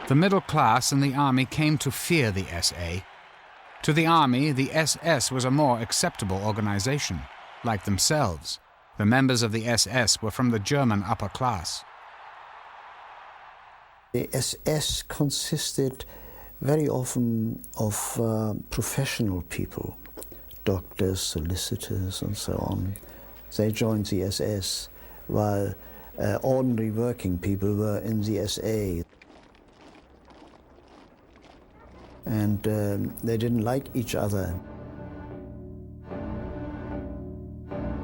The middle class and the army came to fear the SA. To the army, the SS was a more acceptable organization. Like themselves, the members of the SS were from the German upper class. The SS consisted very often of professional people, doctors, solicitors, and so on. They joined the SS, while ordinary working people were in the SA. And they didn't like each other.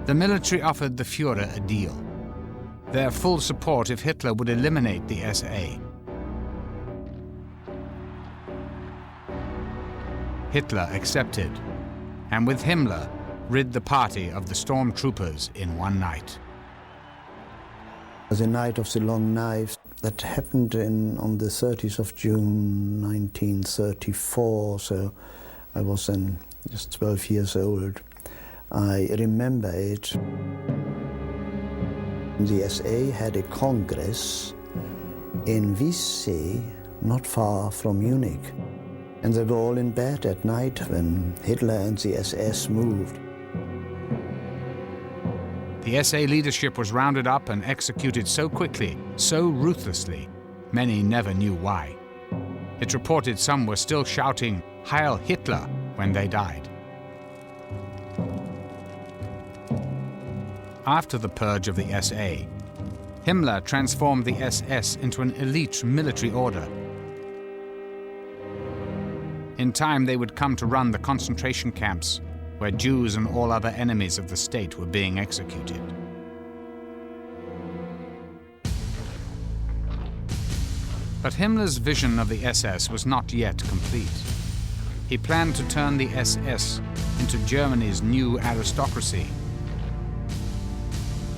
The military offered the Führer a deal. Their full support if Hitler would eliminate the SA. Hitler accepted, and with Himmler, rid the party of the stormtroopers in one night. The night of the long knives, that happened on the 30th of June 1934, so I was then just 12 years old. I remember it. The SA had a congress in Wiessee, not far from Munich. And they were all in bed at night when Hitler and the SS moved. The SA leadership was rounded up and executed so quickly, so ruthlessly, many never knew why. It's reported some were still shouting, "Heil Hitler," when they died. After the purge of the SA, Himmler transformed the SS into an elite military order. In time, they would come to run the concentration camps where Jews and all other enemies of the state were being executed. But Himmler's vision of the SS was not yet complete. He planned to turn the SS into Germany's new aristocracy,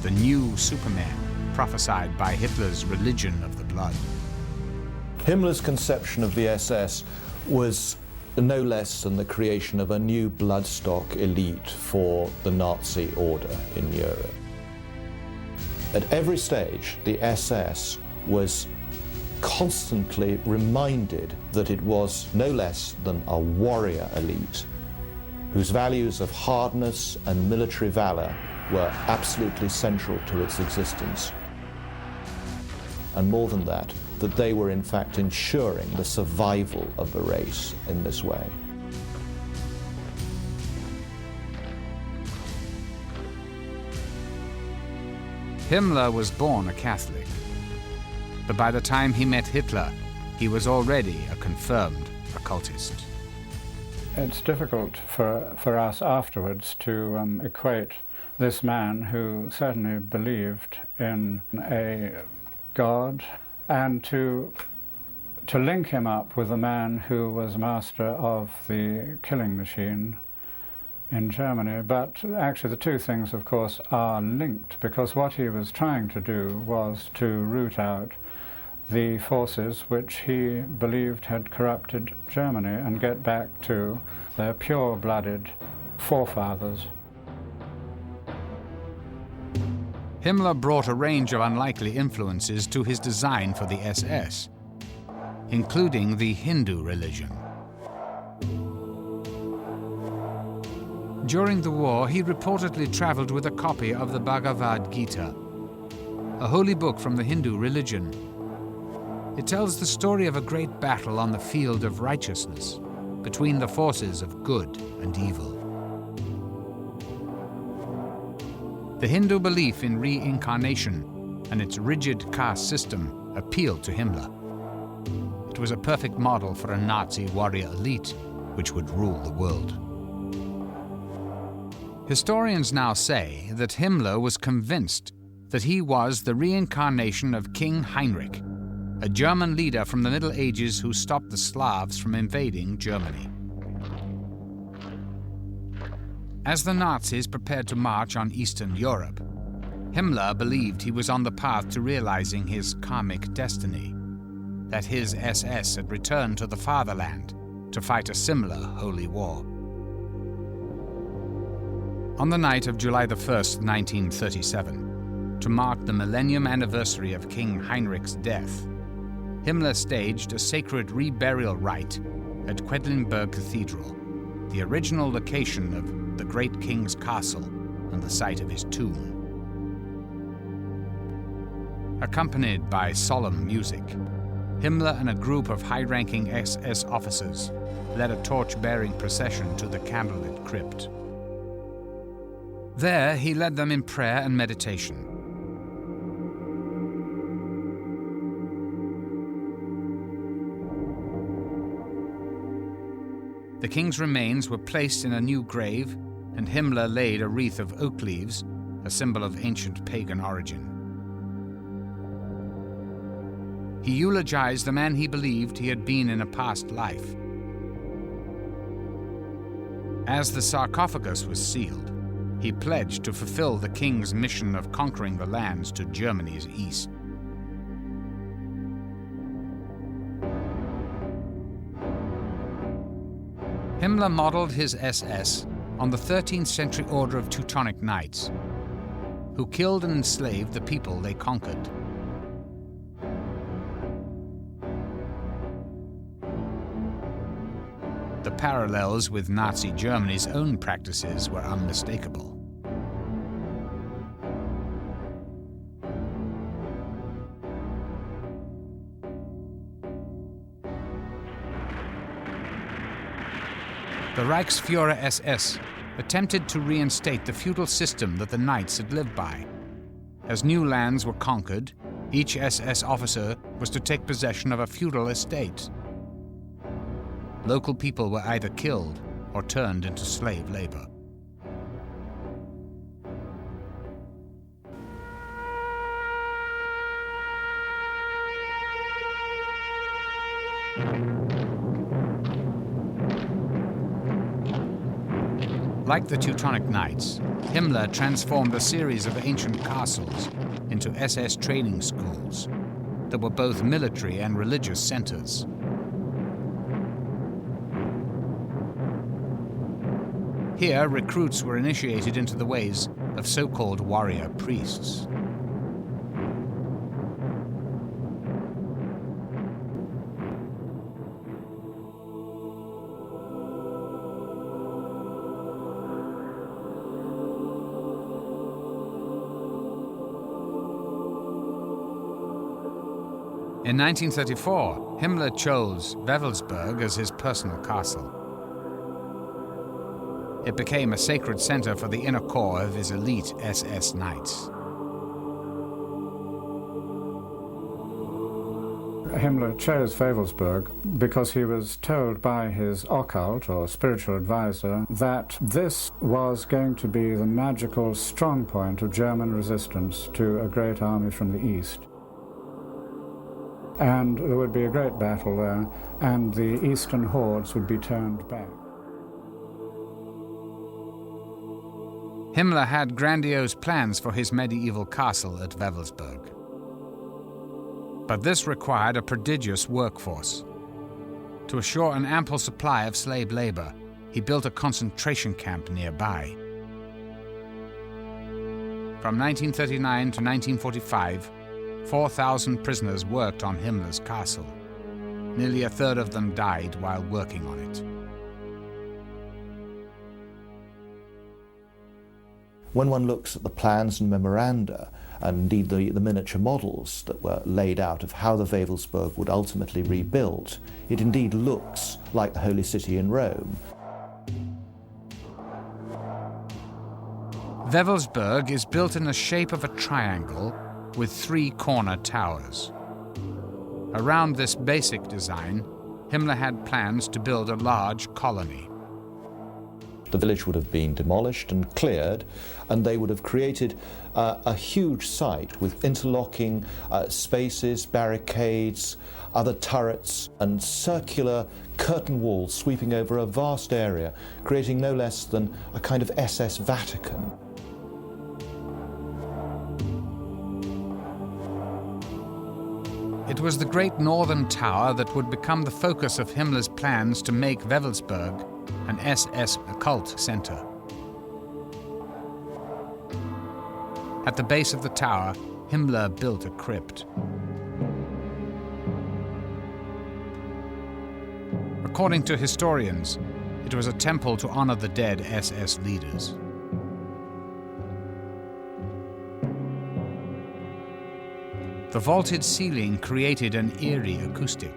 the new Superman prophesied by Hitler's religion of the blood. Himmler's conception of the SS was no less than the creation of a new bloodstock elite for the Nazi order in Europe. At every stage, the SS was constantly reminded that it was no less than a warrior elite whose values of hardness and military valor were absolutely central to its existence. And more than that they were in fact ensuring the survival of the race in this way. Himmler was born a Catholic, but by the time he met Hitler, he was already a confirmed occultist. It's difficult for us afterwards to equate this man, who certainly believed in a God, and to link him up with a man who was master of the killing machine in Germany. But actually the two things, of course, are linked, because what he was trying to do was to root out the forces which he believed had corrupted Germany and get back to their pure-blooded forefathers. Himmler brought a range of unlikely influences to his design for the SS, including the Hindu religion. During the war, he reportedly traveled with a copy of the Bhagavad Gita, a holy book from the Hindu religion. It tells the story of a great battle on the field of righteousness between the forces of good and evil. The Hindu belief in reincarnation and its rigid caste system appealed to Himmler. It was a perfect model for a Nazi warrior elite which would rule the world. Historians now say that Himmler was convinced that he was the reincarnation of King Heinrich, a German leader from the Middle Ages who stopped the Slavs from invading Germany. As the Nazis prepared to march on Eastern Europe, Himmler believed he was on the path to realizing his karmic destiny, that his SS had returned to the fatherland to fight a similar holy war. On the night of July 1st, 1937, to mark the millennium anniversary of King Heinrich's death, Himmler staged a sacred reburial rite at Quedlinburg Cathedral, the original location of the great king's castle and the site of his tomb. Accompanied by solemn music, Himmler and a group of high-ranking SS officers led a torch-bearing procession to the candlelit crypt. There, he led them in prayer and meditation. The king's remains were placed in a new grave, and Himmler laid a wreath of oak leaves, a symbol of ancient pagan origin. He eulogized the man he believed he had been in a past life. As the sarcophagus was sealed, he pledged to fulfill the king's mission of conquering the lands to Germany's east. Himmler modeled his SS on the 13th century order of Teutonic Knights, who killed and enslaved the people they conquered. The parallels with Nazi Germany's own practices were unmistakable. The Reichsführer SS attempted to reinstate the feudal system that the knights had lived by. As new lands were conquered, each SS officer was to take possession of a feudal estate. Local people were either killed or turned into slave labor. Like the Teutonic Knights, Himmler transformed a series of ancient castles into SS training schools that were both military and religious centers. Here, recruits were initiated into the ways of so-called warrior priests. In 1934, Himmler chose Wewelsburg as his personal castle. It became a sacred center for the inner core of his elite SS knights. Himmler chose Wewelsburg because he was told by his occult or spiritual advisor that this was going to be the magical strong point of German resistance to a great army from the east. And there would be a great battle there, and the eastern hordes would be turned back. Himmler had grandiose plans for his medieval castle at Wewelsburg. But this required a prodigious workforce. To assure an ample supply of slave labor, he built a concentration camp nearby. From 1939 to 1945, 4,000 prisoners worked on Himmler's castle. Nearly a third of them died while working on it. When one looks at the plans and memoranda, and indeed the miniature models that were laid out of how the Wewelsburg would ultimately rebuild, it indeed looks like the Holy City in Rome. Wewelsburg is built in the shape of a triangle with 3 corner towers. Around this basic design, Himmler had plans to build a large colony. The village would have been demolished and cleared, and they would have created a huge site with interlocking spaces, barricades, other turrets, and circular curtain walls sweeping over a vast area, creating no less than a kind of SS Vatican. It was the Great Northern Tower that would become the focus of Himmler's plans to make Wewelsburg an SS occult center. At the base of the tower, Himmler built a crypt. According to historians, it was a temple to honor the dead SS leaders. The vaulted ceiling created an eerie acoustic,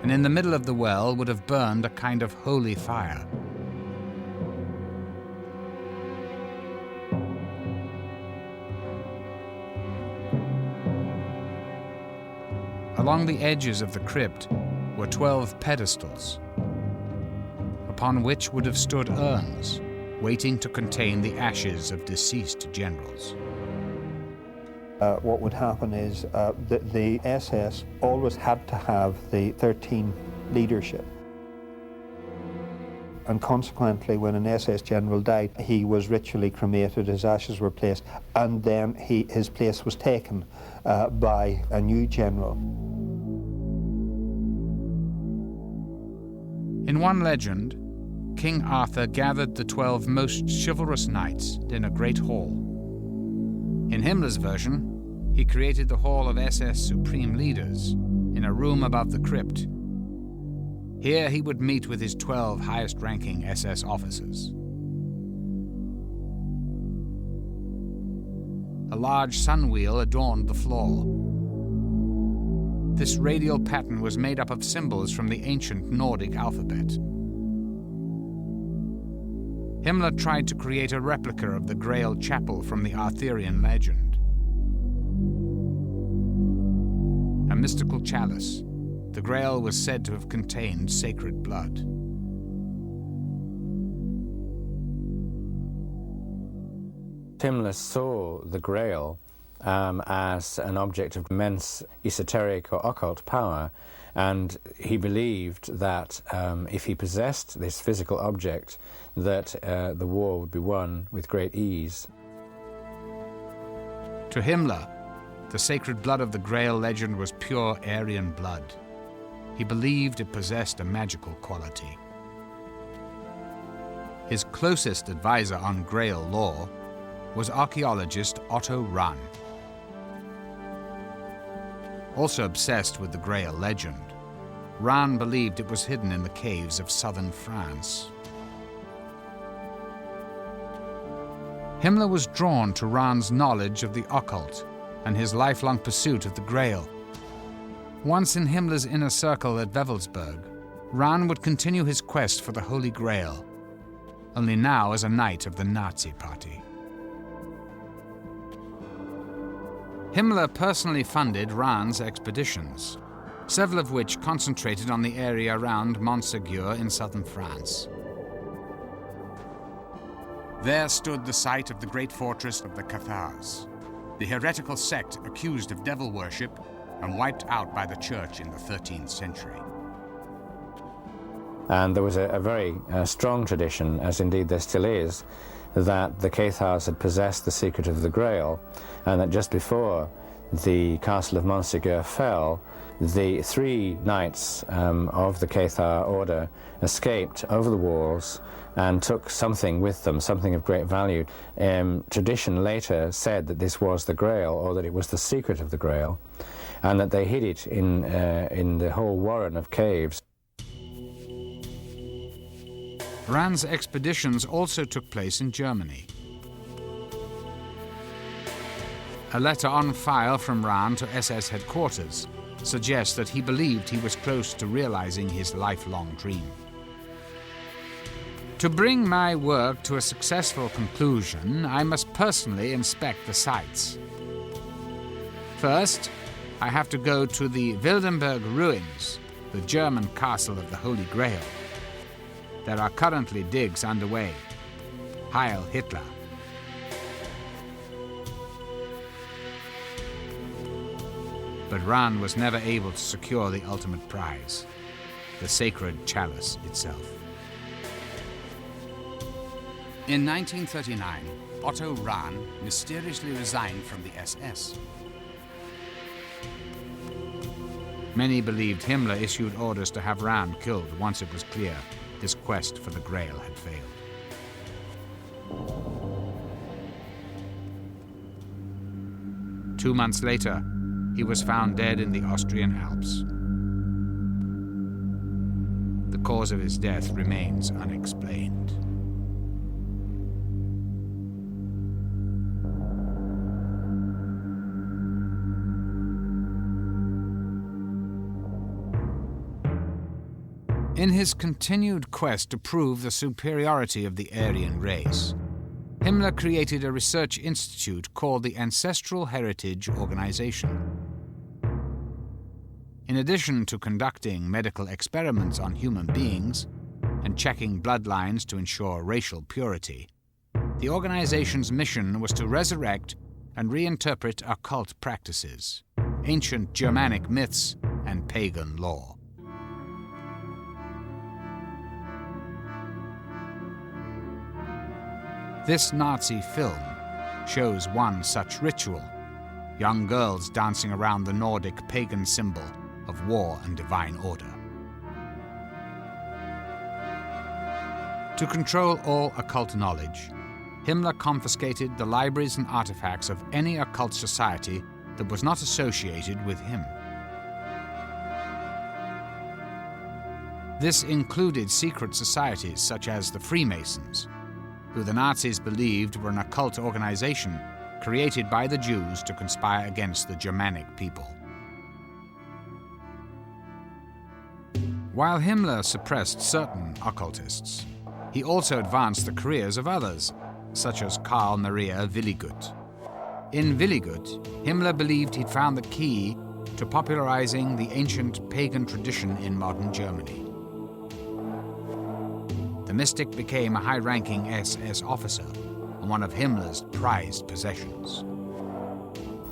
and in the middle of the well would have burned a kind of holy fire. Along the edges of the crypt were 12 pedestals, upon which would have stood urns, waiting to contain the ashes of deceased generals. What would happen is the SS always had to have the 13 leadership. And consequently, when an SS general died, he was ritually cremated, his ashes were placed, and then his place was taken by a new general. In one legend, King Arthur gathered the 12 most chivalrous knights in a great hall. In Himmler's version, he created the Hall of SS Supreme Leaders in a room above the crypt. Here he would meet with his 12 highest-ranking SS officers. A large sun wheel adorned the floor. This radial pattern was made up of symbols from the ancient Nordic alphabet. Himmler tried to create a replica of the Grail Chapel from the Arthurian legend. A mystical chalice, the Grail was said to have contained sacred blood. Himmler saw the Grail as an object of immense esoteric or occult power, and he believed that if he possessed this physical object, that the war would be won with great ease. To Himmler, the sacred blood of the Grail legend was pure Aryan blood. He believed it possessed a magical quality. His closest advisor on Grail lore was archaeologist Otto Rahn. Also obsessed with the Grail legend, Rahn believed it was hidden in the caves of southern France. Himmler was drawn to Rahn's knowledge of the occult and his lifelong pursuit of the Grail. Once in Himmler's inner circle at Wewelsburg, Rahn would continue his quest for the Holy Grail, only now as a knight of the Nazi Party. Himmler personally funded Rahn's expeditions, several of which concentrated on the area around Montségur in southern France. There stood the site of the great fortress of the Cathars, the heretical sect accused of devil worship and wiped out by the church in the 13th century. And there was a very strong tradition, as indeed there still is, that the Cathars had possessed the secret of the Grail, and that just before the castle of Montségur fell, the 3 knights of the Cathar order escaped over the walls and took something with them, something of great value. Tradition later said that this was the Grail, or that it was the secret of the Grail, and that they hid it in the whole warren of caves. Rahn's expeditions also took place in Germany. A letter on file from Rahn to SS headquarters suggests that he believed he was close to realizing his lifelong dream. To bring my work to a successful conclusion, I must personally inspect the sites. First, I have to go to the Wildenberg ruins, the German castle of the Holy Grail. There are currently digs underway. Heil Hitler. But Rahn was never able to secure the ultimate prize, the sacred chalice itself. In 1939, Otto Rahn mysteriously resigned from the SS. Many believed Himmler issued orders to have Rahn killed once it was clear his quest for the Grail had failed. Two months later, he was found dead in the Austrian Alps. The cause of his death remains unexplained. In his continued quest to prove the superiority of the Aryan race, Himmler created a research institute called the Ancestral Heritage Organization. In addition to conducting medical experiments on human beings and checking bloodlines to ensure racial purity, the organization's mission was to resurrect and reinterpret occult practices, ancient Germanic myths, and pagan lore. This Nazi film shows one such ritual, young girls dancing around the Nordic pagan symbol of war and divine order. To control all occult knowledge, Himmler confiscated the libraries and artifacts of any occult society that was not associated with him. This included secret societies such as the Freemasons, who the Nazis believed were an occult organization created by the Jews to conspire against the Germanic people. While Himmler suppressed certain occultists, he also advanced the careers of others, such as Karl Maria Willigut. In Willigut, Himmler believed he'd found the key to popularizing the ancient pagan tradition in modern Germany. The mystic became a high-ranking SS officer and one of Himmler's prized possessions.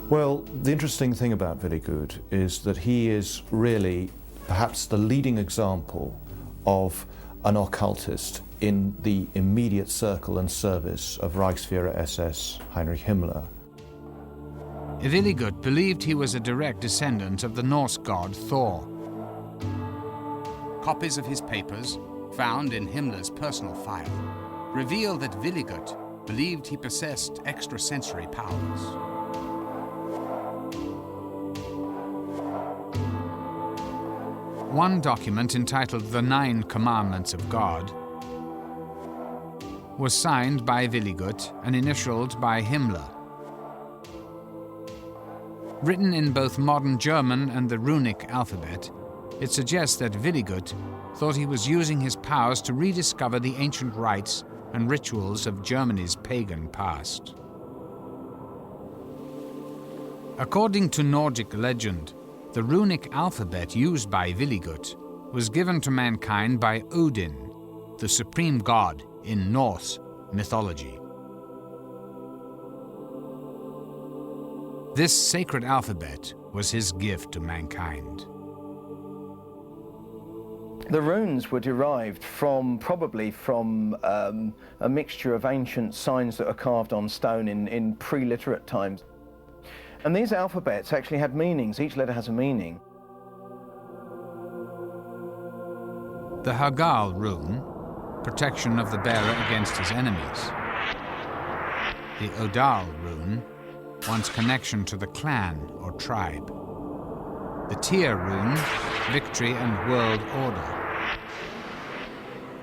Well, the interesting thing about Willigut is that he is really perhaps the leading example of an occultist in the immediate circle and service of Reichsführer SS Heinrich Himmler. Willigut believed he was a direct descendant of the Norse god Thor. Copies of his papers, found in Himmler's personal file, reveal that Willigut believed he possessed extrasensory powers. One document entitled The 9 Commandments of God was signed by Willigut and initialed by Himmler. Written in both modern German and the runic alphabet, it suggests that Willigut thought he was using his powers to rediscover the ancient rites and rituals of Germany's pagan past. According to Nordic legend, the runic alphabet used by Willigut was given to mankind by Odin, the supreme god in Norse mythology. This sacred alphabet was his gift to mankind. The runes were derived probably from a mixture of ancient signs that were carved on stone in pre-literate times. And these alphabets actually had meanings. Each letter has a meaning. The Hagal rune, protection of the bearer against his enemies. The Odal rune, one's connection to the clan or tribe. The Tyr rune, victory and world order.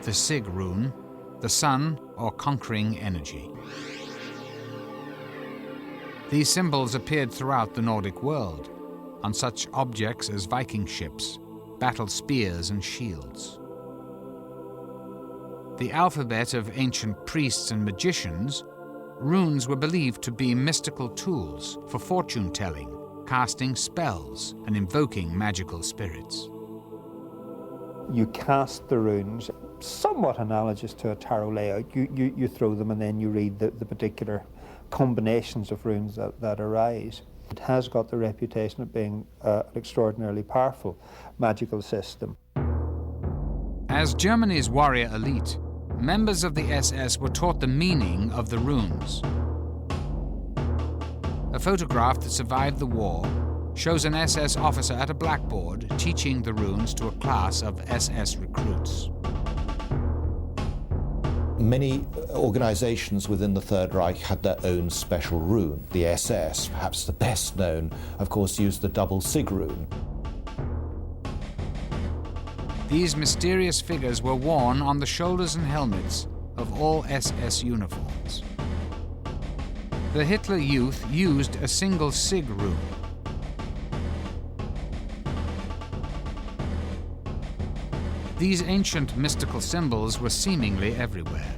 The Sig rune, the sun or conquering energy. These symbols appeared throughout the Nordic world, on such objects as Viking ships, battle spears and shields. The alphabet of ancient priests and magicians, runes were believed to be mystical tools for fortune-telling, casting spells, and invoking magical spirits. You cast the runes, somewhat analogous to a tarot layout. You throw them and then you read the particular combinations of runes that arise. It has got the reputation of being an extraordinarily powerful magical system. As Germany's warrior elite, members of the SS were taught the meaning of the runes. A photograph that survived the war shows an SS officer at a blackboard teaching the runes to a class of SS recruits. Many organizations within the Third Reich had their own special rune. The SS, perhaps the best known, of course, used the double Sig rune. These mysterious figures were worn on the shoulders and helmets of all SS uniforms. The Hitler Youth used a single sig rune. These ancient mystical symbols were seemingly everywhere.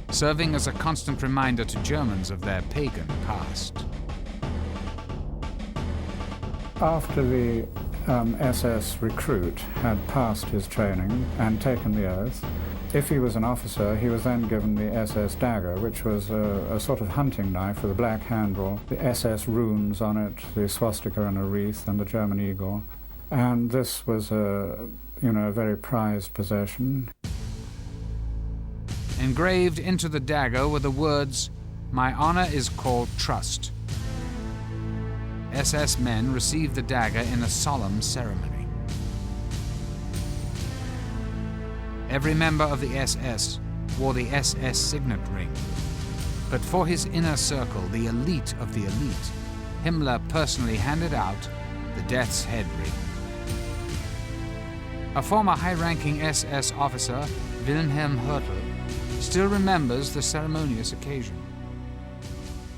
Serving as a constant reminder to Germans of their pagan past. After the SS recruit had passed his training and taken the oath, if he was an officer, he was then given the SS dagger, which was a sort of hunting knife with a black handle, the SS runes on it, the swastika and a wreath, and the German eagle. And this was a very prized possession. Engraved into the dagger were the words, "My honor is called trust." SS men received the dagger in a solemn ceremony. Every member of the SS wore the SS signet ring. But for his inner circle, the elite of the elite, Himmler personally handed out the Death's Head ring. A former high-ranking SS officer, Wilhelm Hertel, still remembers the ceremonious occasion.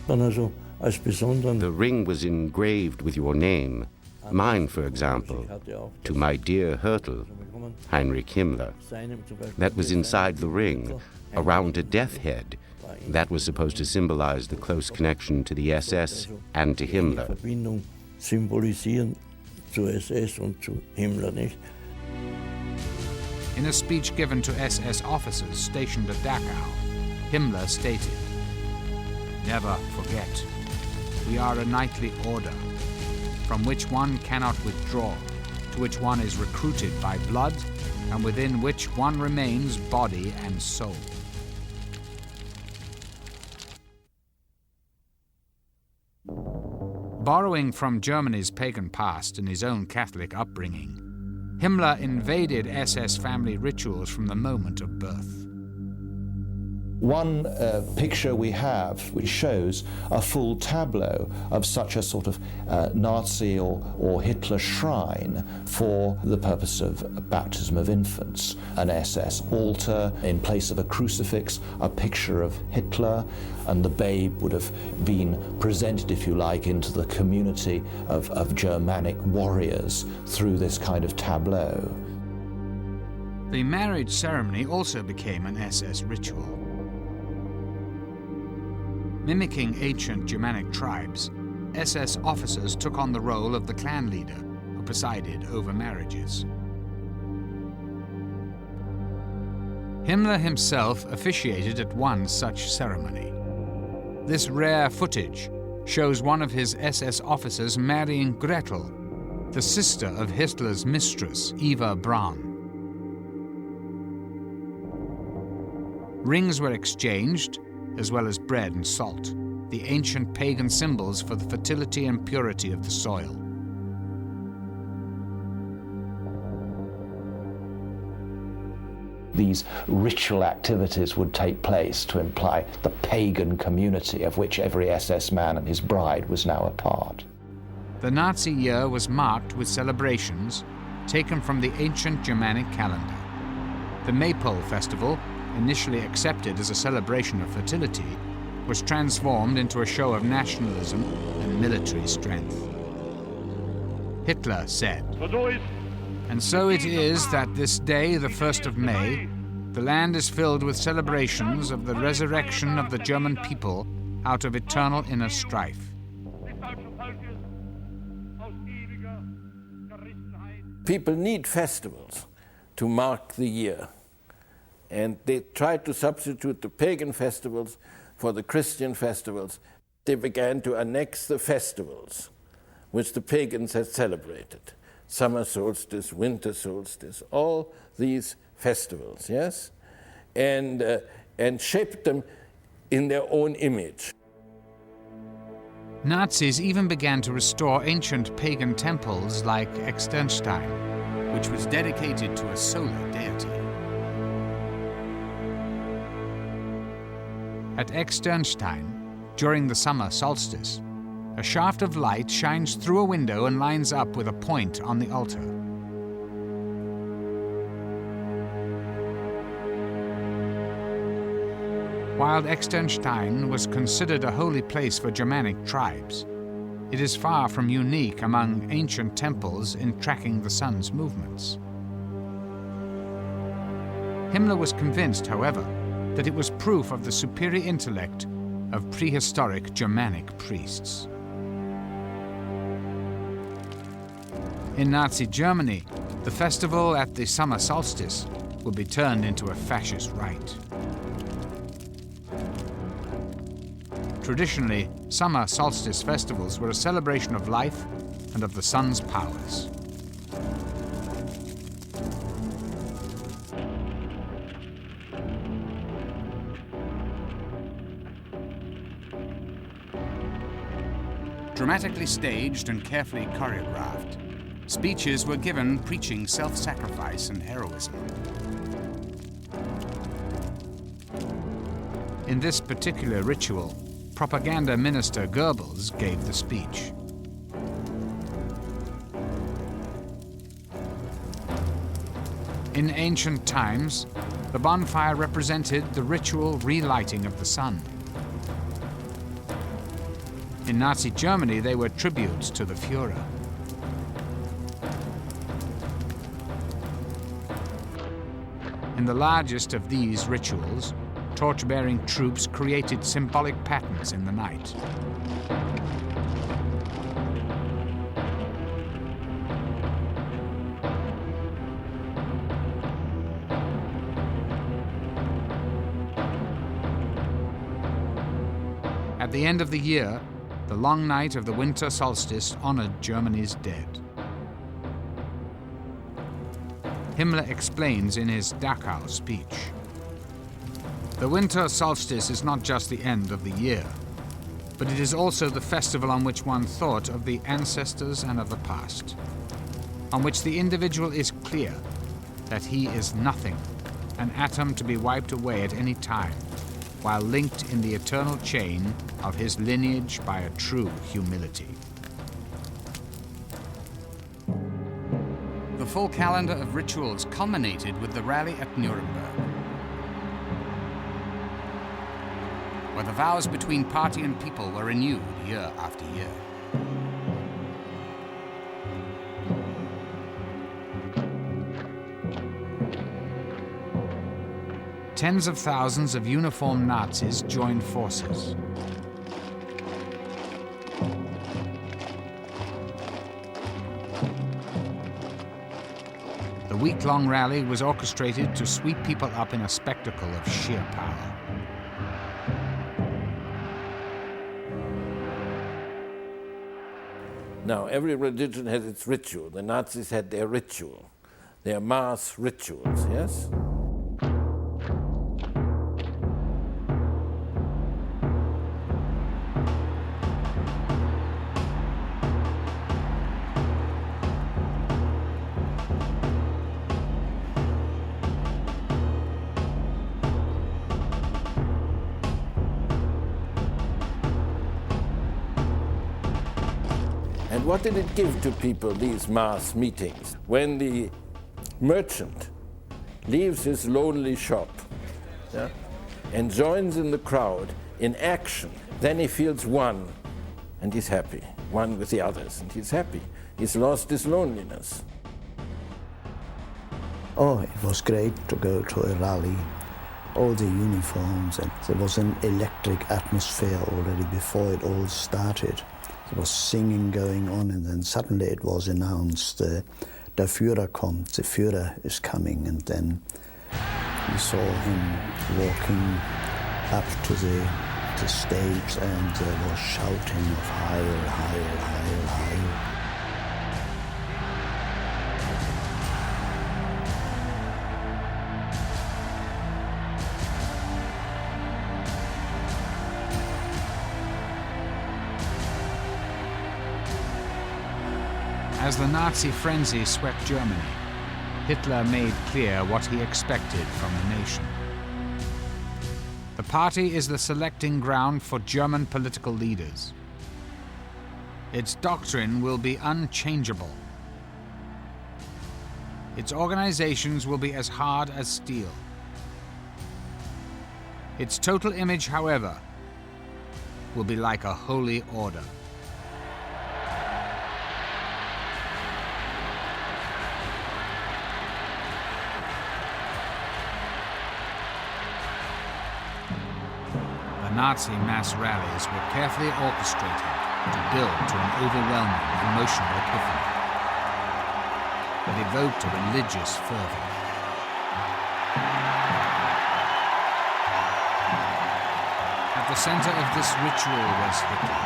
The ring was engraved with your name, mine, for example, to my dear Hertel, Heinrich Himmler. That was inside the ring, around a death head. That was supposed to symbolize the close connection to the SS and to Himmler. In a speech given to SS officers stationed at Dachau, Himmler stated, "Never forget, we are a knightly order, from which one cannot withdraw, to which one is recruited by blood, and within which one remains body and soul." Borrowing from Germany's pagan past and his own Catholic upbringing, Himmler invaded SS family rituals from the moment of birth. One picture we have which shows a full tableau of such a sort of Nazi or Hitler shrine for the purpose of baptism of infants. An SS altar, in place of a crucifix, a picture of Hitler, and the babe would have been presented, if you like, into the community of Germanic warriors through this kind of tableau. The marriage ceremony also became an SS ritual. Mimicking ancient Germanic tribes, SS officers took on the role of the clan leader who presided over marriages. Himmler himself officiated at one such ceremony. This rare footage shows one of his SS officers marrying Gretel, the sister of Hitler's mistress, Eva Braun. Rings were exchanged, as well as bread and salt, the ancient pagan symbols for the fertility and purity of the soil. These ritual activities would take place to imply the pagan community of which every SS man and his bride was now a part. The Nazi year was marked with celebrations taken from the ancient Germanic calendar. The Maypole Festival, initially accepted as a celebration of fertility, was transformed into a show of nationalism and military strength. Hitler said, "And so it is that this day, the 1st of May, the land is filled with celebrations of the resurrection of the German people out of eternal inner strife." People need festivals to mark the year. And they tried to substitute the pagan festivals for the Christian festivals. They began to annex the festivals which the pagans had celebrated. Summer solstice, winter solstice, all these festivals, yes? And shaped them in their own image. Nazis even began to restore ancient pagan temples like Externstein, which was dedicated to a solar deity. At Externstein, During the summer solstice, a shaft of light shines through a window and lines up with a point on the altar. While Externstein was considered a holy place for Germanic tribes, it is far from unique among ancient temples in tracking the sun's movements. Himmler was convinced, however, that it was proof of the superior intellect of prehistoric Germanic priests. In Nazi Germany, the festival at the summer solstice would be turned into a fascist rite. Traditionally, summer solstice festivals were a celebration of life and of the sun's powers. Dramatically staged and carefully choreographed, speeches were given preaching self-sacrifice and heroism. In this particular ritual, propaganda minister Goebbels gave the speech. In ancient times, the bonfire represented the ritual relighting of the sun. In Nazi Germany, they were tributes to the Führer. In the largest of these rituals, torch-bearing troops created symbolic patterns in the night. At the end of the year, the long night of the winter solstice honored Germany's dead. Himmler explains in his Dachau speech, "The winter solstice is not just the end of the year, but it is also the festival on which one thought of the ancestors and of the past, on which the individual is clear that he is nothing, an atom to be wiped away at any time, while linked in the eternal chain of his lineage by a true humility." The full calendar of rituals culminated with the rally at Nuremberg, where the vows between party and people were renewed year after year. Tens of thousands of uniformed Nazis joined forces. The week-long rally was orchestrated to sweep people up in a spectacle of sheer power. Now, every religion has its ritual. The Nazis had their ritual, their mass rituals, yes? And what did it give to people, these mass meetings? When the merchant leaves his lonely shop, yeah, and joins in the crowd in action, then he feels one, and he's happy, one with the others, and he's happy. He's lost his loneliness. Oh, it was great to go to a rally. All the uniforms, and there was an electric atmosphere already before it all started. There was singing going on, and then suddenly it was announced, der Führer kommt, the Führer is coming, and then we saw him walking up to the stage, and there was shouting of Heil, Heil, Heil, Heil. As the Nazi frenzy swept Germany, Hitler made clear what he expected from the nation. The party is the selecting ground for German political leaders. Its doctrine will be unchangeable. Its organizations will be as hard as steel. Its total image, however, will be like a holy order. The Nazi mass rallies were carefully orchestrated to build to an overwhelming emotional epiphany that evoked a religious fervor. At the center of this ritual was Hitler.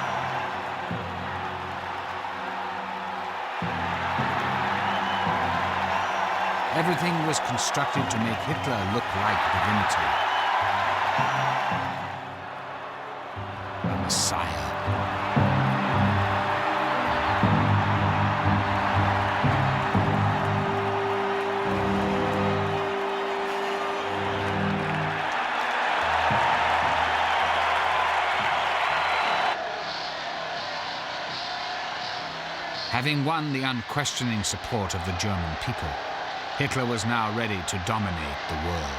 Everything was constructed to make Hitler look like divinity. A messiah. Having won the unquestioning support of the German people, Hitler was now ready to dominate the world.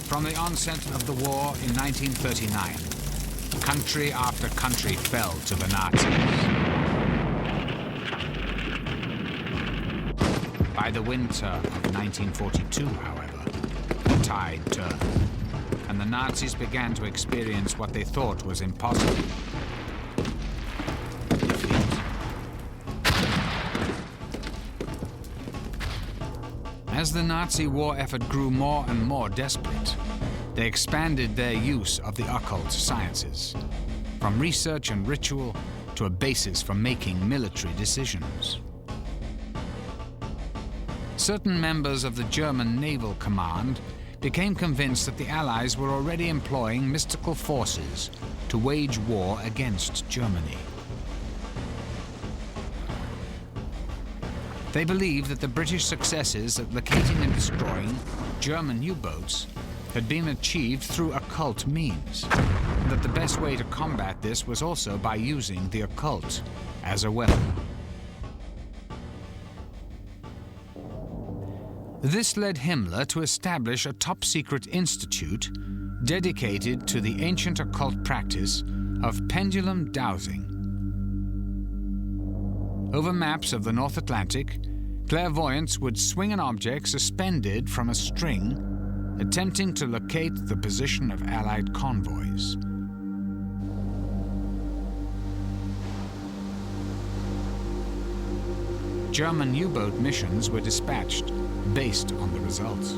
From the onset of the war in 1939, country after country fell to the Nazis. By the winter of 1942, however, the tide turned, and the Nazis began to experience what they thought was impossible: defeat. As the Nazi war effort grew more and more desperate, they expanded their use of the occult sciences, from research and ritual to a basis for making military decisions. Certain members of the German Naval Command became convinced that the Allies were already employing mystical forces to wage war against Germany. They believed that the British successes at locating and destroying German U-boats had been achieved through occult means, and that the best way to combat this was also by using the occult as a weapon. This led Himmler to establish a top-secret institute dedicated to the ancient occult practice of pendulum dowsing. Over maps of the North Atlantic, clairvoyants would swing an object suspended from a string, attempting to locate the position of Allied convoys. German U-boat missions were dispatched based on the results.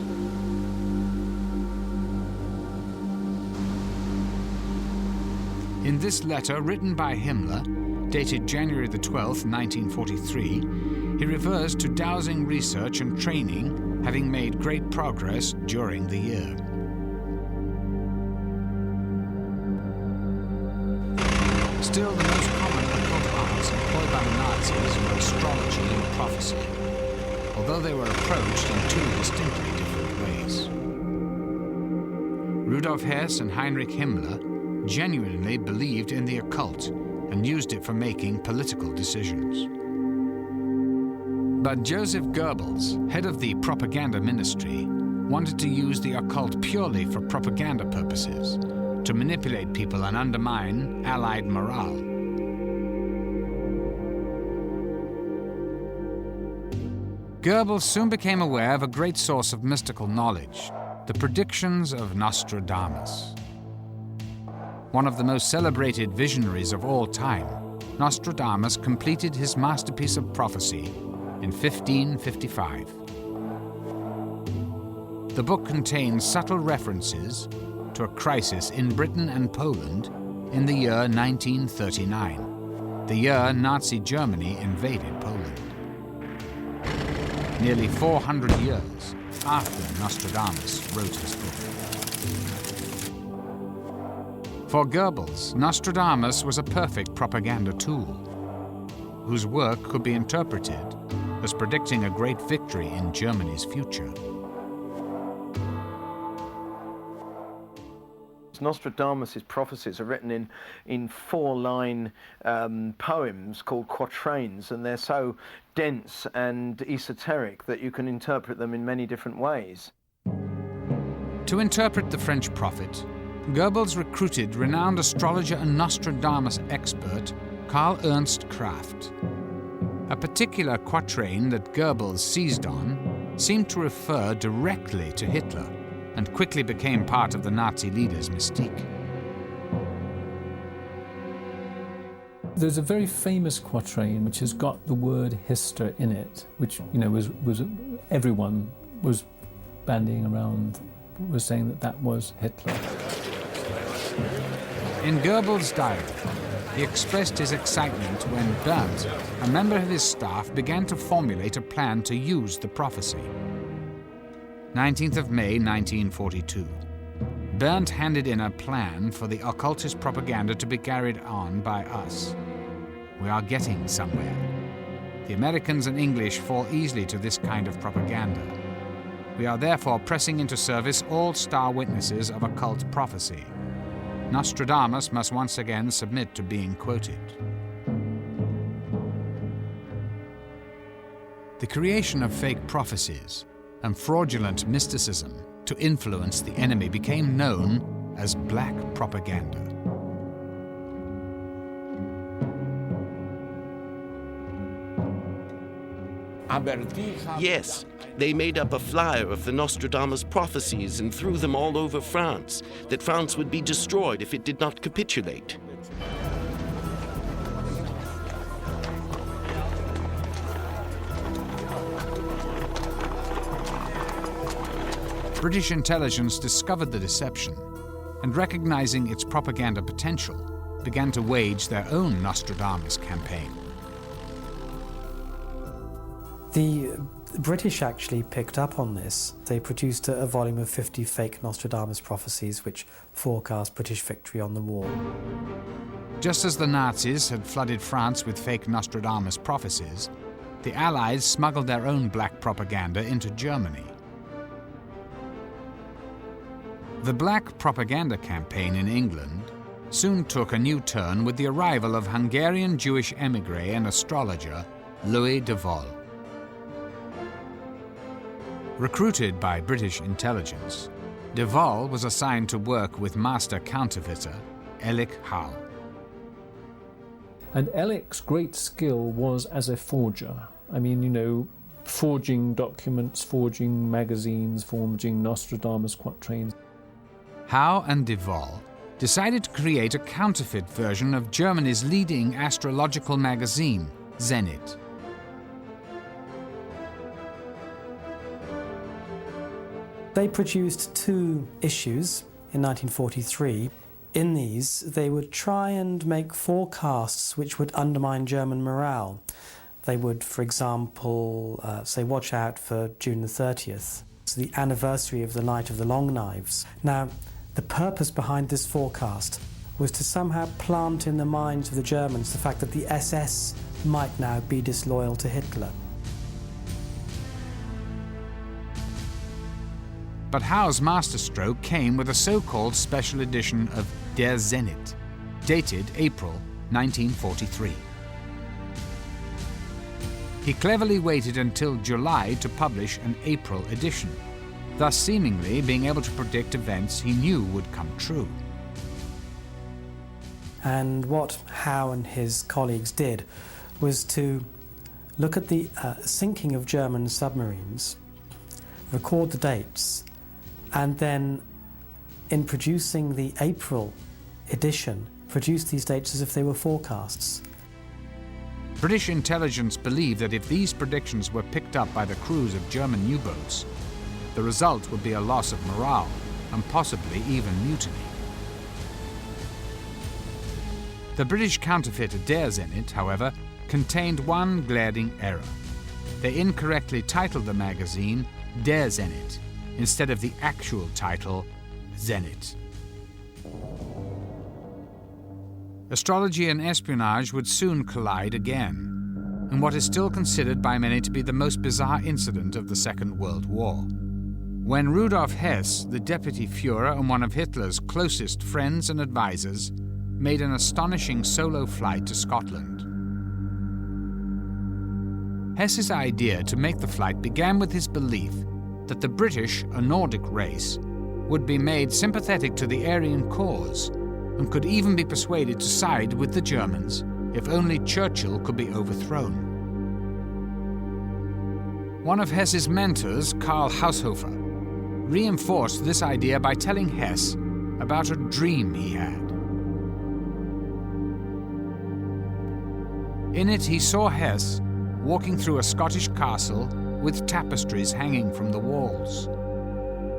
In this letter written by Himmler, dated January the 12th, 1943, he refers to dowsing research and training having made great progress during the year. Still, the most common occult arts employed by the Nazis were astrology and prophecy, although they were approached in two distinctly different ways. Rudolf Hess and Heinrich Himmler genuinely believed in the occult and used it for making political decisions. But Joseph Goebbels, head of the propaganda ministry, wanted to use the occult purely for propaganda purposes, to manipulate people and undermine Allied morale. Goebbels soon became aware of a great source of mystical knowledge, the predictions of Nostradamus. One of the most celebrated visionaries of all time, Nostradamus completed his masterpiece of prophecy in 1555. The book contains subtle references to a crisis in Britain and Poland in the year 1939, the year Nazi Germany invaded Poland. Nearly 400 years after Nostradamus wrote his book. For Goebbels, Nostradamus was a perfect propaganda tool, whose work could be interpreted as predicting a great victory in Germany's future. Nostradamus' prophecies are written in four-line poems called quatrains, and they're so dense and esoteric that you can interpret them in many different ways. To interpret the French prophet, Goebbels recruited renowned astrologer and Nostradamus expert Karl Ernst Kraft. A particular quatrain that Goebbels seized on seemed to refer directly to Hitler and quickly became part of the Nazi leader's mystique. There's a very famous quatrain which has got the word Hister in it, which was everyone was bandying around, was saying that was Hitler. In Goebbels' diary, he expressed his excitement when Berndt, a member of his staff, began to formulate a plan to use the prophecy. 19th of May, 1942. Berndt handed in a plan for the occultist propaganda to be carried on by us. We are getting somewhere. The Americans and English fall easily to this kind of propaganda. We are therefore pressing into service all star witnesses of occult prophecy. Nostradamus must once again submit to being quoted. The creation of fake prophecies and fraudulent mysticism to influence the enemy became known as black propaganda. Yes, they made up a flyer of the Nostradamus prophecies and threw them all over France, that France would be destroyed if it did not capitulate. British intelligence discovered the deception and, recognizing its propaganda potential, began to wage their own Nostradamus campaign. The British actually picked up on this. They produced a volume of 50 fake Nostradamus prophecies which forecast British victory on the war. Just as the Nazis had flooded France with fake Nostradamus prophecies, the Allies smuggled their own black propaganda into Germany. The black propaganda campaign in England soon took a new turn with the arrival of Hungarian Jewish émigré and astrologer Louis de Vol. Recruited by British intelligence, de Vol was assigned to work with master counterfeiter Elik Howe. And Elik's great skill was as a forger. I mean, forging documents, forging magazines, forging Nostradamus quatrains. Howe and de Vol decided to create a counterfeit version of Germany's leading astrological magazine, Zenit. They produced 2 issues in 1943. In these, they would try and make forecasts which would undermine German morale. They would, for example, say, watch out for June the 30th. It's the anniversary of the Night of the Long Knives. Now, the purpose behind this forecast was to somehow plant in the minds of the Germans the fact that the SS might now be disloyal to Hitler. But Howe's masterstroke came with a so-called special edition of Der Zenit, dated April 1943. He cleverly waited until July to publish an April edition, thus seemingly being able to predict events he knew would come true. And what Howe and his colleagues did was to look at the sinking of German submarines, record the dates, and then in producing the April edition, produce these dates as if they were forecasts. British intelligence believed that if these predictions were picked up by the crews of German U-boats, the result would be a loss of morale and possibly even mutiny. The British counterfeit Der Zenit, however, contained one glaring error. They incorrectly titled the magazine Der Zenit instead of the actual title, Zenit. Astrology and espionage would soon collide again, in what is still considered by many to be the most bizarre incident of the Second World War. When Rudolf Hess, the deputy Führer and one of Hitler's closest friends and advisors, made an astonishing solo flight to Scotland. Hess's idea to make the flight began with his belief that the British, a Nordic race, would be made sympathetic to the Aryan cause and could even be persuaded to side with the Germans if only Churchill could be overthrown. One of Hess's mentors, Karl Haushofer, reinforced this idea by telling Hess about a dream he had. In it, he saw Hess walking through a Scottish castle with tapestries hanging from the walls,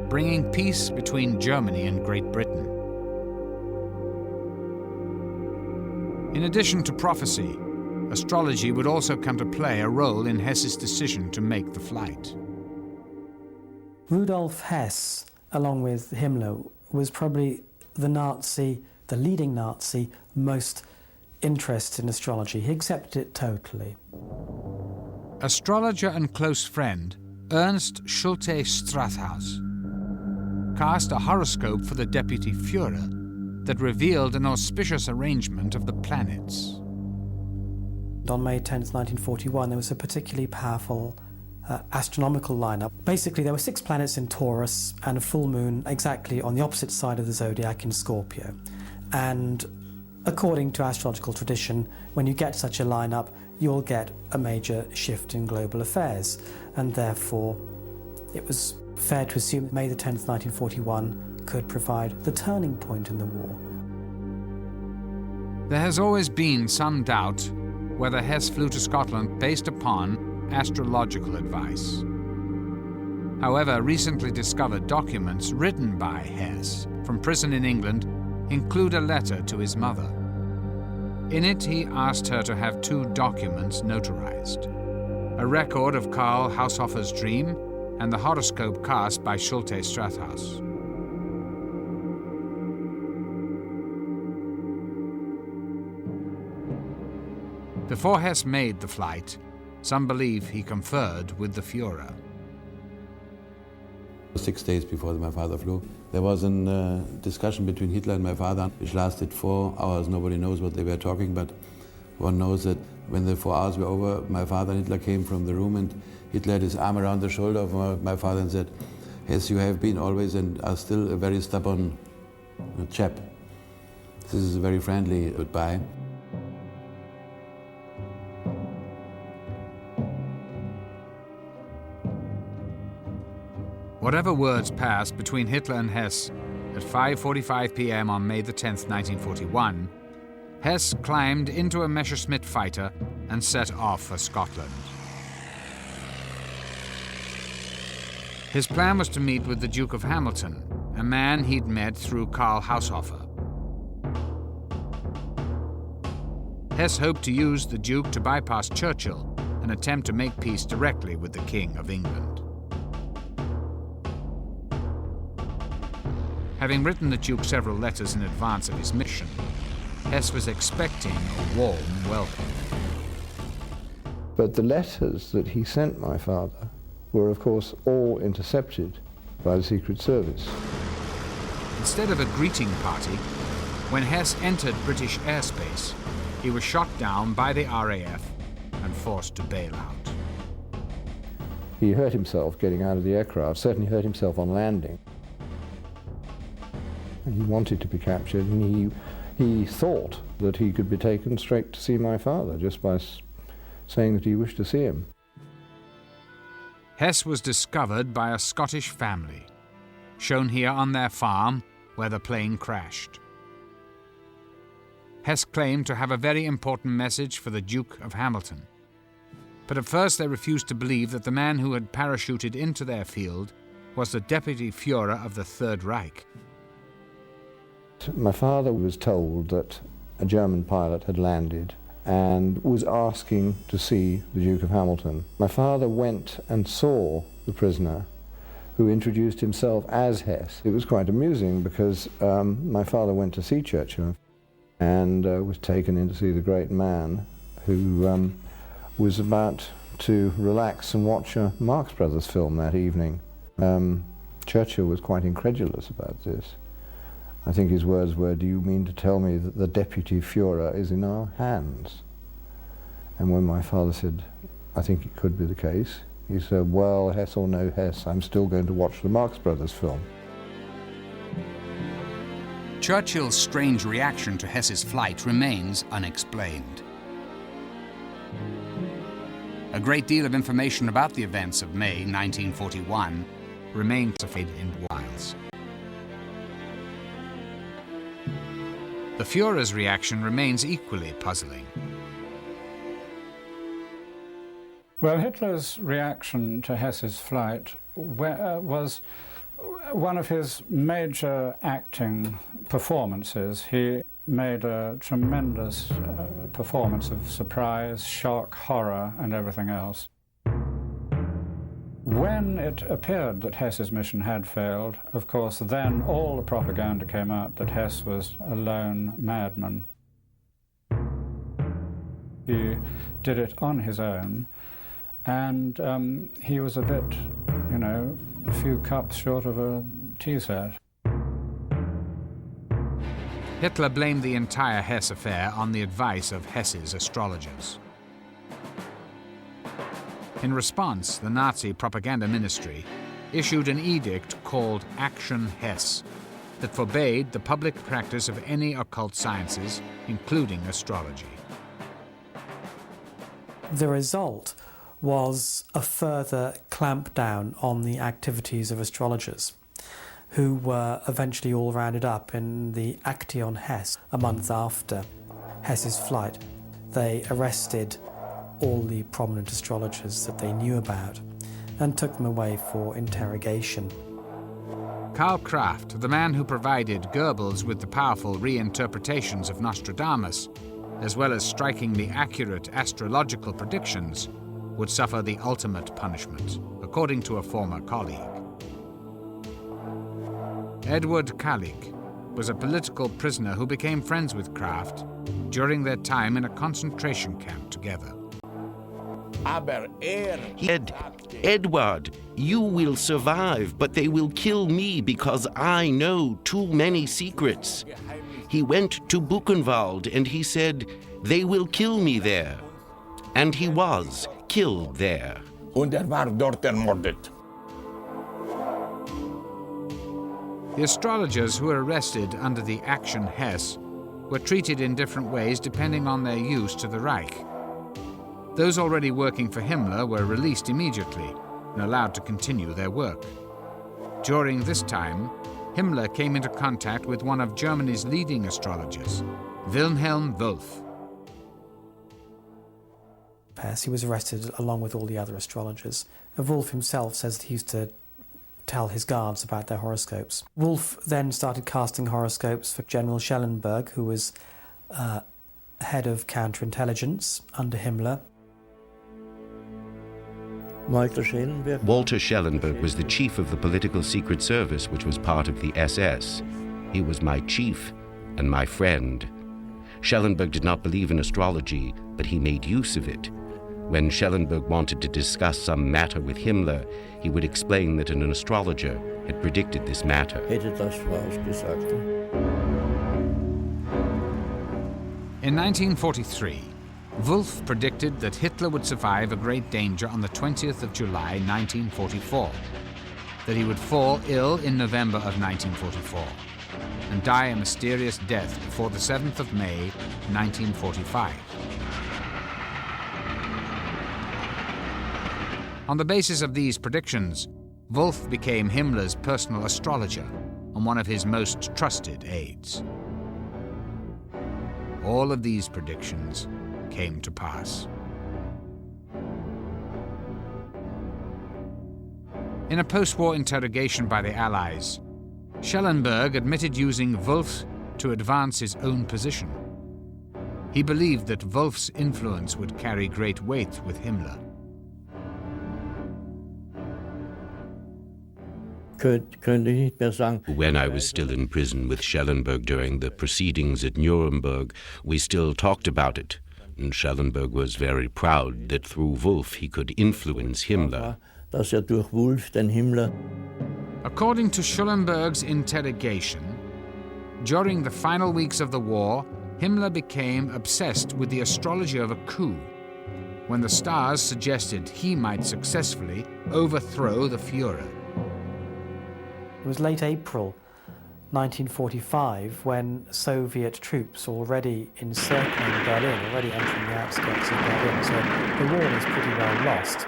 bringing peace between Germany and Great Britain. In addition to prophecy, astrology would also come to play a role in Hess's decision to make the flight. Rudolf Hess, along with Himmler, was probably the leading Nazi, most interested in astrology. He accepted it totally. Astrologer and close friend Ernst Schulte Strathaus cast a horoscope for the deputy Führer that revealed an auspicious arrangement of the planets. On May 10th, 1941, there was a particularly powerful astronomical lineup. Basically, there were 6 planets in Taurus and a full moon exactly on the opposite side of the zodiac in Scorpio. And according to astrological tradition, when you get such a lineup, you'll get a major shift in global affairs. And therefore, it was fair to assume that May the 10th, 1941 could provide the turning point in the war. There has always been some doubt whether Hess flew to Scotland based upon astrological advice. However, recently discovered documents written by Hess from prison in England include a letter to his mother. In it, he asked her to have 2 documents notarized: a record of Karl Haushofer's dream and the horoscope cast by Schulte Strathaus. Before Hess made the flight, some believe he conferred with the Führer. 6 days before my father flew, there was a discussion between Hitler and my father, which lasted 4 hours. Nobody knows what they were talking, but one knows that when the 4 hours were over, my father and Hitler came from the room, and Hitler had his arm around the shoulder of my father and said, "Yes, you have been always and are still a very stubborn chap. This is a very friendly goodbye." Whatever words passed between Hitler and Hess at 5:45 p.m. on May the 10th, 1941, Hess climbed into a Messerschmitt fighter and set off for Scotland. His plan was to meet with the Duke of Hamilton, a man he'd met through Karl Haushofer. Hess hoped to use the Duke to bypass Churchill and attempt to make peace directly with the King of England. Having written the Duke several letters in advance of his mission, Hess was expecting a warm welcome. But the letters that he sent my father were, of course, all intercepted by the Secret Service. Instead of a greeting party, when Hess entered British airspace, he was shot down by the RAF and forced to bail out. He hurt himself getting out of the aircraft, certainly hurt himself on landing. He wanted to be captured, and he thought that he could be taken straight to see my father just by saying that he wished to see him. Hess was discovered by a Scottish family, shown here on their farm where the plane crashed. Hess claimed to have a very important message for the Duke of Hamilton, but at first they refused to believe that the man who had parachuted into their field was the Deputy Führer of the Third Reich. My father was told that a German pilot had landed and was asking to see the Duke of Hamilton. My father went and saw the prisoner, who introduced himself as Hess. It was quite amusing because my father went to see Churchill. and was taken in to see the great man who was about to relax and watch a Marx Brothers film that evening. Churchill was quite incredulous about this. I think his words were, "Do you mean to tell me that the Deputy Führer is in our hands?" And when my father said, "I think it could be the case," he said, "Well, Hess or no Hess, I'm still going to watch the Marx Brothers film." Churchill's strange reaction to Hess's flight remains unexplained. A great deal of information about the events of May 1941 remains in whiles. The Führer's reaction remains equally puzzling. Well, Hitler's reaction to Hess's flight was one of his major acting performances. He made a tremendous performance of surprise, shock, horror, and everything else. When it appeared that Hess's mission had failed, of course, then all the propaganda came out that Hess was a lone madman. He did it on his own, and he was a bit, you know, a few cups short of a tea set. Hitler blamed the entire Hess affair on the advice of Hess's astrologers. In response, the Nazi propaganda ministry issued an edict called Action Hess that forbade the public practice of any occult sciences, including astrology. The result was a further clampdown on the activities of astrologers, who were eventually all rounded up in the Action Hess a month after Hess's flight. They arrested all the prominent astrologers that they knew about and took them away for interrogation. Karl Kraft, the man who provided Goebbels with the powerful reinterpretations of Nostradamus, as well as strikingly accurate astrological predictions, would suffer the ultimate punishment, according to a former colleague. Edward Kalik was a political prisoner who became friends with Kraft during their time in a concentration camp together. He said, "Edward, you will survive, but they will kill me because I know too many secrets." He went to Buchenwald and he said, "They will kill me there." And he was killed there. Und war dort ermordet. The astrologers who were arrested under the Action Hess were treated in different ways depending on their use to the Reich. Those already working for Himmler were released immediately and allowed to continue their work. During this time, Himmler came into contact with one of Germany's leading astrologers, Wilhelm Wolff. He was arrested along with all the other astrologers. Wolff himself says that he used to tell his guards about their horoscopes. Wolff then started casting horoscopes for General Schellenberg, who was head of counterintelligence under Himmler. Walter Schellenberg was the chief of the political secret service, which was part of the SS. He was my chief and my friend. Schellenberg did not believe in astrology, but he made use of it. When Schellenberg wanted to discuss some matter with Himmler, he would explain that an astrologer had predicted this matter. In 1943, Wolff predicted that Hitler would survive a great danger on the 20th of July 1944, that he would fall ill in November of 1944, and die a mysterious death before the 7th of May 1945. On the basis of these predictions, Wolff became Himmler's personal astrologer and one of his most trusted aides. All of these predictions came to pass. In a post-war interrogation by the Allies, Schellenberg admitted using Wolff to advance his own position. He believed that Wolff's influence would carry great weight with Himmler. When I was still in prison with Schellenberg during the proceedings at Nuremberg, we still talked about it. And Schellenberg was very proud that through Wolf he could influence Himmler. According to Schellenberg's interrogation, during the final weeks of the war, Himmler became obsessed with the astrology of a coup, when the stars suggested he might successfully overthrow the Führer. It was late April 1945 when Soviet troops already encircling Berlin, already entering the outskirts of Berlin, so the war was pretty well lost.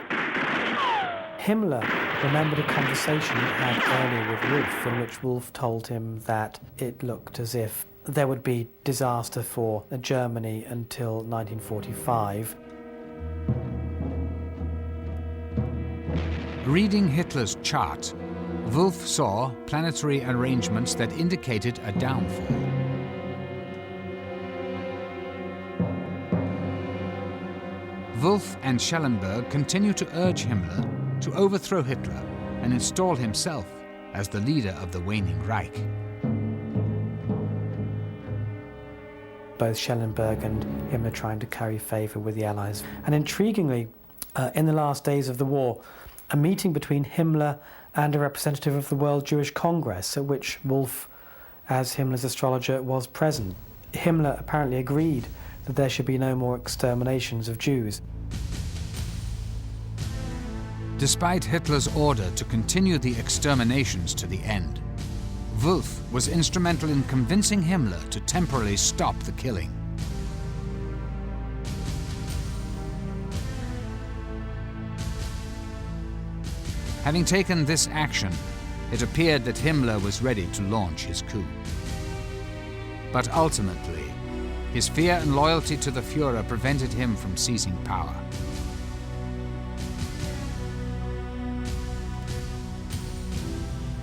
Himmler remembered a conversation he had earlier with Wolf, in which Wolf told him that it looked as if there would be disaster for Germany until 1945. Reading Hitler's chart, Wolf saw planetary arrangements that indicated a downfall. Wolf and Schellenberg continued to urge Himmler to overthrow Hitler and install himself as the leader of the waning Reich. Both Schellenberg and Himmler trying to curry favour with the Allies. And intriguingly, in the last days of the war, a meeting between Himmler and a representative of the World Jewish Congress, at which Wolf, as Himmler's astrologer, was present. Himmler apparently agreed that there should be no more exterminations of Jews. Despite Hitler's order to continue the exterminations to the end, Wolf was instrumental in convincing Himmler to temporarily stop the killing. Having taken this action, it appeared that Himmler was ready to launch his coup. But ultimately, his fear and loyalty to the Führer prevented him from seizing power.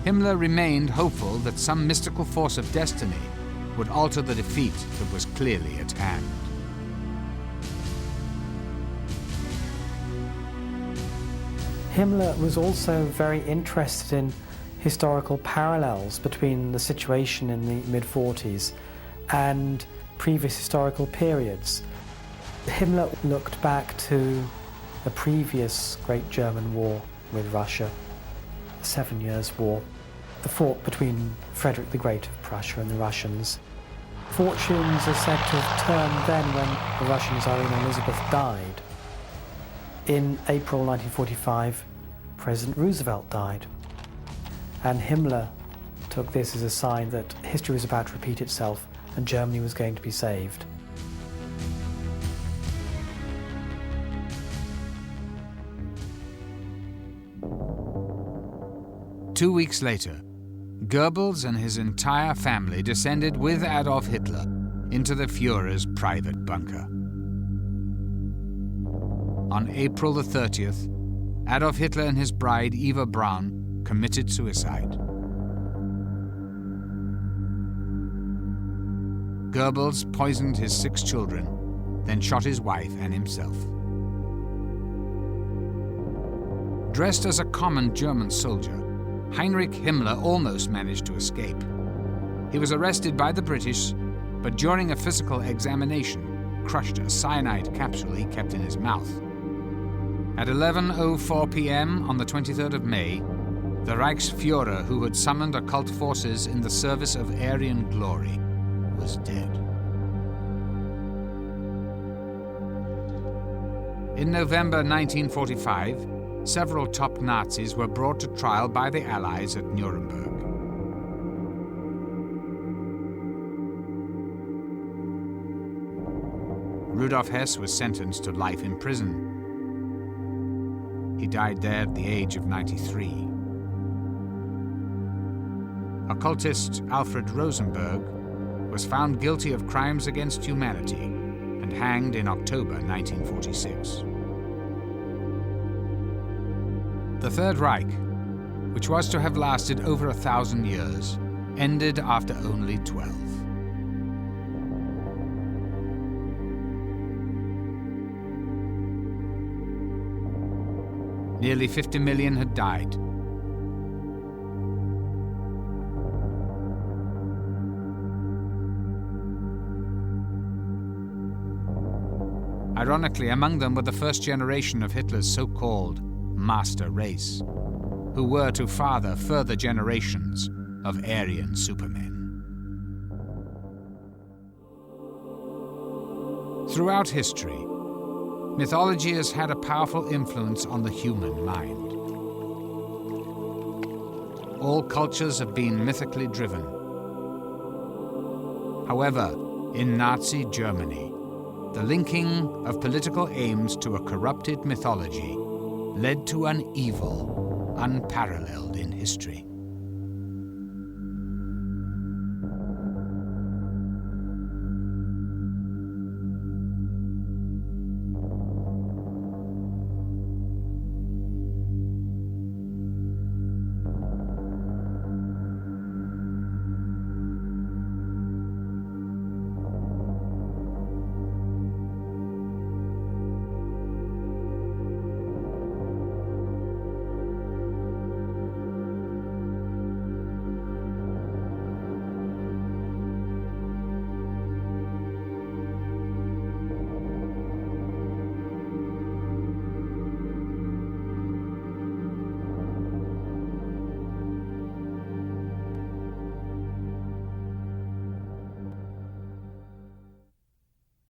Himmler remained hopeful that some mystical force of destiny would alter the defeat that was clearly at hand. Himmler was also very interested in historical parallels between the situation in the mid-40s and previous historical periods. Himmler looked back to the previous Great German War with Russia, the 7 Years' War, the fought between Frederick the Great of Prussia and the Russians. Fortunes are said to have turned then when the Russian Tsarina Elizabeth died. In April 1945, President Roosevelt died, and Himmler took this as a sign that history was about to repeat itself and Germany was going to be saved. Two weeks later, Goebbels and his entire family descended with Adolf Hitler into the Führer's private bunker. On April the 30th, Adolf Hitler and his bride Eva Braun committed suicide. Goebbels poisoned his 6 children, then shot his wife and himself. Dressed as a common German soldier, Heinrich Himmler almost managed to escape. He was arrested by the British, but during a physical examination, crushed a cyanide capsule he kept in his mouth. At 11:04 p.m. on the 23rd of May, the Reichsführer, who had summoned occult forces in the service of Aryan glory, was dead. In November 1945, several top Nazis were brought to trial by the Allies at Nuremberg. Rudolf Hess was sentenced to life in prison. He died there at the age of 93. Occultist Alfred Rosenberg was found guilty of crimes against humanity and hanged in October 1946. The Third Reich, which was to have lasted over 1,000 years, ended after only 12. Nearly 50 million had died. Ironically, among them were the first generation of Hitler's so-called master race, who were to father further generations of Aryan supermen. Throughout history, mythology has had a powerful influence on the human mind. All cultures have been mythically driven. However, in Nazi Germany, the linking of political aims to a corrupted mythology led to an evil unparalleled in history.